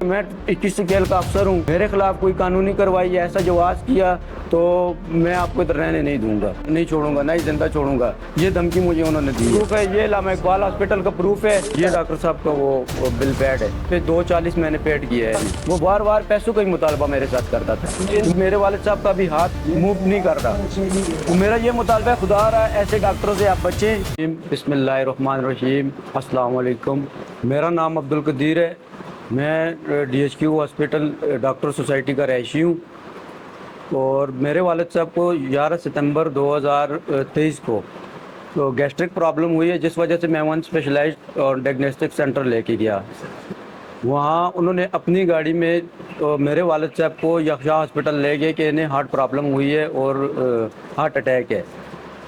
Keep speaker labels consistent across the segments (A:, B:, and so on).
A: میں 21 سکیل کا افسر ہوں، میرے خلاف کوئی قانونی کارروائی ایسا جواز کیا تو میں آپ کو ادھر رہنے نہیں دوں گا، نہیں چھوڑوں گا، نہ ہی زندہ چھوڑوں گا۔ یہ دھمکی مجھے انہوں نے دی۔ پروف ہے، یہ علامہ اقبال ہاسپٹل کا پروف ہے، یہ ڈاکٹر صاحب کا وہ بل پیڈ ہے، پہ 240 میں نے پیڈ کیا ہے۔ وہ بار بار پیسوں کا ہی مطالبہ میرے ساتھ کرتا تھا۔ میرے والد صاحب کا بھی ہاتھ موو نہیں کر رہا، تو میرا یہ مطالبہ ہے خدا رہا ایسے ڈاکٹروں سے آپ بچیں۔ بسم اللہ الرحمن الرحیم، السلام علیکم۔ میرا نام عبدالقدیر ہے، میں D H Q hospital doctor society کا رہائشی ہوں، اور میرے والد صاحب کو 11 ستمبر 2023 کو تو گیسٹرک پرابلم ہوئی ہے، جس وجہ سے میں ون اسپیشلائزڈ اور ڈائگنوسٹک سینٹر لے کے گیا۔ وہاں انہوں نے اپنی گاڑی میں میرے والد صاحب کو یکشاہ ہاسپٹل لے گئے کہ انہیں ہارٹ پرابلم ہوئی ہے اور ہارٹ اٹیک ہے،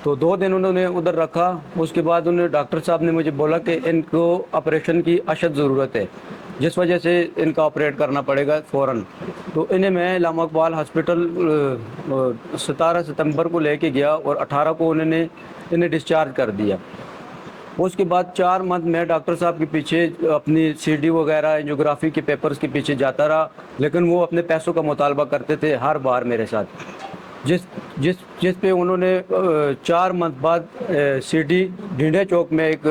A: تو 2 دن انہوں نے ادھر رکھا۔ اس کے بعد ڈاکٹر صاحب نے مجھے بولا کہ ان کو آپریشن کی اشد ضرورت ہے، جس وجہ سے ان کا آپریٹ کرنا پڑے گا فوراً۔ تو انہیں میں علامہ اقبال ہاسپٹل 17 ستمبر کو لے کے گیا اور 18 کو انہیں ڈسچارج کر دیا۔ اس کے بعد 4 منتھ میں ڈاکٹر صاحب کے پیچھے اپنی سی ڈی وغیرہ انجیوگرافی کے پیپرز کے پیچھے جاتا رہا، لیکن وہ اپنے پیسوں کا مطالبہ کرتے تھے ہر بار میرے ساتھ، جس پہ انہوں نے 4 منتھ بعد سی ڈی ڈھینڈے چوک میں ایک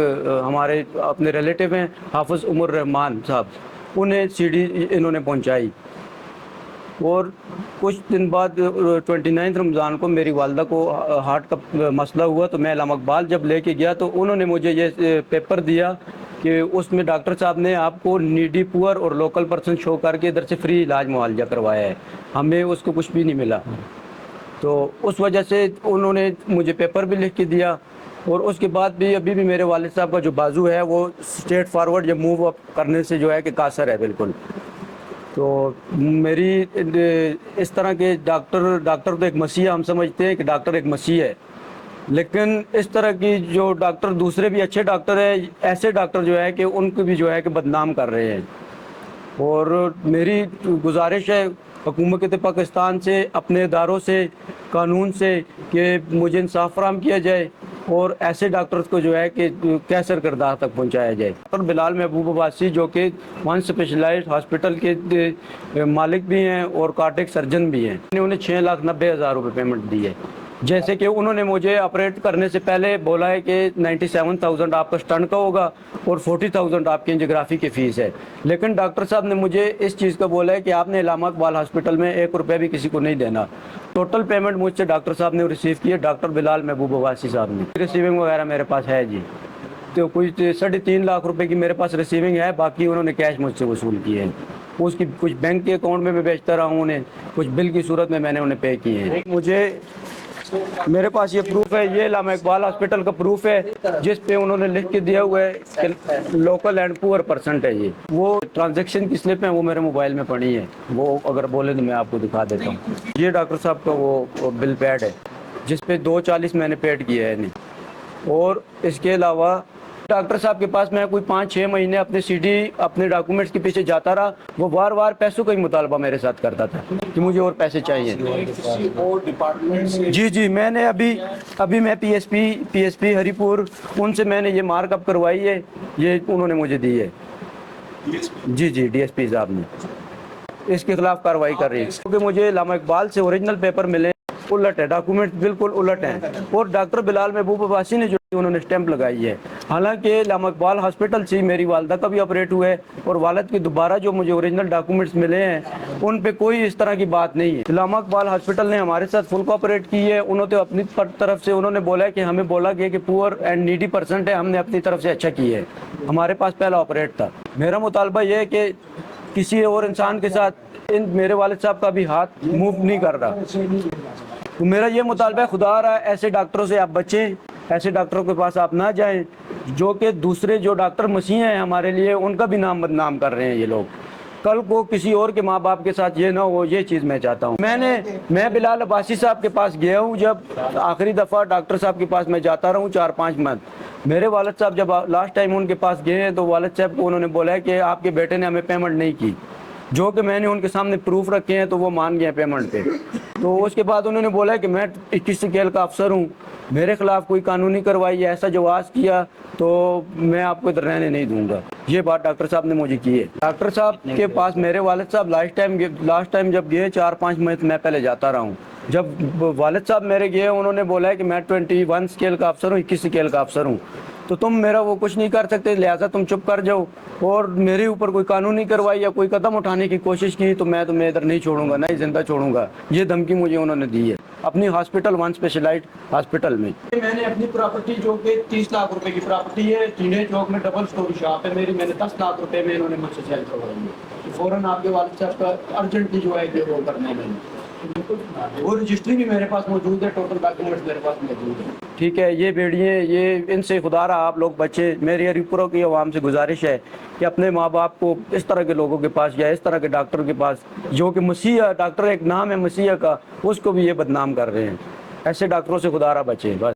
A: ہمارے اپنے ریلیٹیو ہیں حافظ عمر رحمان صاحب، انہیں سی ڈی انہوں نے پہنچائی۔ اور کچھ دن بعد 29 رمضان کو میری والدہ کو ہارٹ کا مسئلہ ہوا، تو میں علامہ اقبال جب لے کے گیا تو انہوں نے مجھے یہ پیپر دیا کہ اس میں ڈاکٹر صاحب نے آپ کو نیڈی پور اور لوکل پرسن شو کر کے ادھر سے فری علاج معالجہ کروایا ہے، ہمیں اس کو کچھ بھی نہیں ملا۔ تو اس وجہ سے انہوں نے مجھے پیپر بھی لکھ کے دیا، اور اس کے بعد بھی ابھی بھی میرے والد صاحب کا جو بازو ہے وہ اسٹریٹ فارورڈ یا موو اپ کرنے سے جو ہے کہ قاصر ہے بالکل۔ تو میری اس طرح کے ڈاکٹر تو ایک مسیح ہے، ہم سمجھتے ہیں کہ ڈاکٹر ایک مسیح ہے، لیکن اس طرح کی جو ڈاکٹر دوسرے بھی اچھے ڈاکٹر ہیں، ایسے ڈاکٹر جو ہے کہ ان کو بھی جو ہے کہ بدنام کر رہے ہیں۔ اور میری گزارش ہے حکومت پاکستان سے، اپنے اداروں سے، قانون سے، کہ مجھے انصاف فراہم کیا جائے اور ایسے ڈاکٹرز کو جو ہے کہ کیسر کردار تک پہنچایا جائے۔ ڈاکٹر بلال محبوب عباسی جو کہ ون اسپیشلائزڈ ہاسپٹل کے مالک بھی ہیں اور کارڈک سرجن بھی ہیں، میں نے انہیں 6,90,000 روپے پیمنٹ دی ہے۔ جیسے کہ انہوں نے مجھے آپریٹ کرنے سے پہلے بولا ہے کہ 97,000 آپ کا اسٹنٹ کا ہوگا اور 40,000 آپ کی انجیوگرافی کی فیس ہے، لیکن ڈاکٹر صاحب نے مجھے اس چیز کا بولا ہے کہ آپ نے علامہ اقبال ہاسپٹل میں 1 روپے بھی کسی کو نہیں دینا۔ ٹوٹل پیمنٹ مجھ سے ڈاکٹر صاحب نے ریسیو کی ہے، ڈاکٹر بلال محبوب عباسی صاحب نے۔ ریسیونگ وغیرہ میرے پاس ہے جی، تو کوئی 3.5 لاکھ روپے کی میرے پاس ریسیونگ ہے، باقی انہوں نے کیش مجھ سے وصول کیے ہیں۔ اس کی کچھ بینک کے اکاؤنٹ میں بیچتا رہا ہوں انہیں، کچھ بل کی صورت میں نے انہیں پے کیے ہیں۔ میرے پاس یہ پروف ہے، یہ علامہ اقبال ہاسپٹل کا پروف ہے، جس پہ انہوں نے لکھ کے دیا ہوا ہے کہ لوکل اینڈ پور پرسنٹ ہے۔ یہ وہ ٹرانزیکشن کی سلپ ہے، وہ میرے موبائل میں پڑی ہے، وہ اگر بولے تو میں آپ کو دکھا دیتا ہوں۔ یہ ڈاکٹر صاحب کا وہ بل پیڈ ہے، جس پہ 240 میں نے پیڈ کیا ہے انہیں۔ اور اس کے علاوہ ڈاکٹر صاحب کے پاس میں کوئی 5-6 مہینے اپنے سی ڈی اپنے ڈاکومنٹس کے پیچھے جاتا رہا، وہ بار بار پیسوں کا ہی مطالبہ میرے ساتھ کرتا تھا کہ مجھے اور پیسے چاہیے۔ جی میں نے ابھی میں پی ایس پی ہری پور ان سے میں نے یہ مارک اپ کروائی ہے، یہ انہوں نے مجھے دی ہے۔ جی ڈی ایس پی صاحب نے اس کے خلاف کارروائی کر رہی ہے، کیونکہ مجھے علامہ اقبال سے اوریجنل پیپر ملے، الٹ ہے، ڈاکومنٹ بالکل الٹ ہیں، اور ڈاکٹر بلال محبوب عباسی نے جو انہوں نے اسٹیمپ لگائی ہے۔ حالانکہ علامہ اقبال ہاسپٹل سے میری والدہ کا بھی آپریٹ ہوا ہے، اور والد کے دوبارہ جو مجھے اوریجنل ڈاکومنٹس ملے ہیں ان پہ کوئی اس طرح کی بات نہیں ہے۔ علامہ اقبال ہاسپٹل نے ہمارے ساتھ فل کوآپریٹ کی ہے، انہوں نے اپنی طرف سے انہوں نے بولا ہے کہ ہمیں بولا گیا کہ پور اینڈ نیڈی پرسنٹ ہے، ہم نے اپنی طرف سے اچھا کیا ہے، ہمارے پاس پہلا آپریٹ تھا۔ میرا مطالبہ یہ ہے کہ کسی اور انسان کے ساتھ میرے والد صاحب کا بھی ہاتھ موو نہیں کر رہا، تو میرا یہ مطالبہ ہے خدا رہا ایسے ڈاکٹروں سے آپ بچیں، ایسے ڈاکٹروں کے پاس آپ نہ جائیں، جو کہ دوسرے جو ڈاکٹر مسیح ہیں ہمارے لیے، ان کا بھی نام بدنام کر رہے ہیں یہ لوگ۔ کل کو کسی اور کے ماں باپ کے ساتھ یہ نہ ہو، یہ چیز میں چاہتا ہوں۔ میں بلال عباسی صاحب کے پاس گیا ہوں، جب آخری دفعہ ڈاکٹر صاحب کے پاس میں جاتا رہا ہوں 4-5 منتھ۔ میرے والد صاحب جب لاسٹ ٹائم ان کے پاس گئے ہیں تو والد صاحب کو انہوں نے بولا ہے کہ آپ کے بیٹے نے ہمیں پیمنٹ نہیں کی، جو کہ میں نے ان کے سامنے پروف رکھے ہیں، تو وہ مان گئے پیمنٹ پہ۔ تو اس کے بعد انہوں نے بولا ہے کہ میں 21 سکیل کا افسر ہوں، میرے خلاف کوئی قانونی کارروائی ایسا جو آواز کیا تو میں آپ کو ادھر رہنے نہیں دوں گا. یہ بات ڈاکٹر صاحب نے مجھے کی ہے. ڈاکٹر صاحب کے پاس میرے والد صاحب لاسٹ ٹائم جب گئے 4-5 مہینے میں پہلے جاتا رہا ہوں. جب والد صاحب میرے گئے انہوں نے بولا ہے کہ میں 21 اسکیل کا افسر ہوں, 21 اسکیل کا افسر ہوں, تو تم میرا وہ کچھ نہیں کر سکتے, لہٰذا تم چپ کر جاؤ. اور میرے اوپر کوئی قانونی کارروائی یا کوئی قدم اٹھانے کی کوشش کی تو میں تمہیں ادھر نہیں چھوڑوں گا, نہیں زندہ چھوڑوں گا. یہ دھمکی مجھے انہوں نے دی ہے اپنی ہاسپٹل 1 اسپیشلائزڈ ہاسپٹل میں. میں نے اپنی پراپرٹی جو کہ 30 لاکھ روپے کی پراپرٹی ہے چینے چوک میں ڈبل سٹوری شاپ ہے میری, میں نے 10 لاکھ روپے میں انہوں نے مجھ سے سیل کروائی ہے. فوراً آپ کے والد صاحب کا ارجنٹلی جو ہے کہ وہ کرنے میں وہ رجسٹری بھی میرے پاس موجود ہے, ٹوٹل ڈاکیومنٹس میرے پاس موجود ہے. ٹھیک ہے, یہ بیڑیے یہ ان سے خدا رہا آپ لوگ بچے. میری ہری پوروں کی عوام سے گزارش ہے کہ اپنے ماں باپ کو اس طرح کے لوگوں کے پاس یا اس طرح کے ڈاکٹر کے پاس جو کہ مسیح ڈاکٹر ایک نام ہے مسیح کا, اس کو بھی یہ بدنام کر رہے ہیں. ایسے ڈاکٹروں سے خدا رہا بچے بس.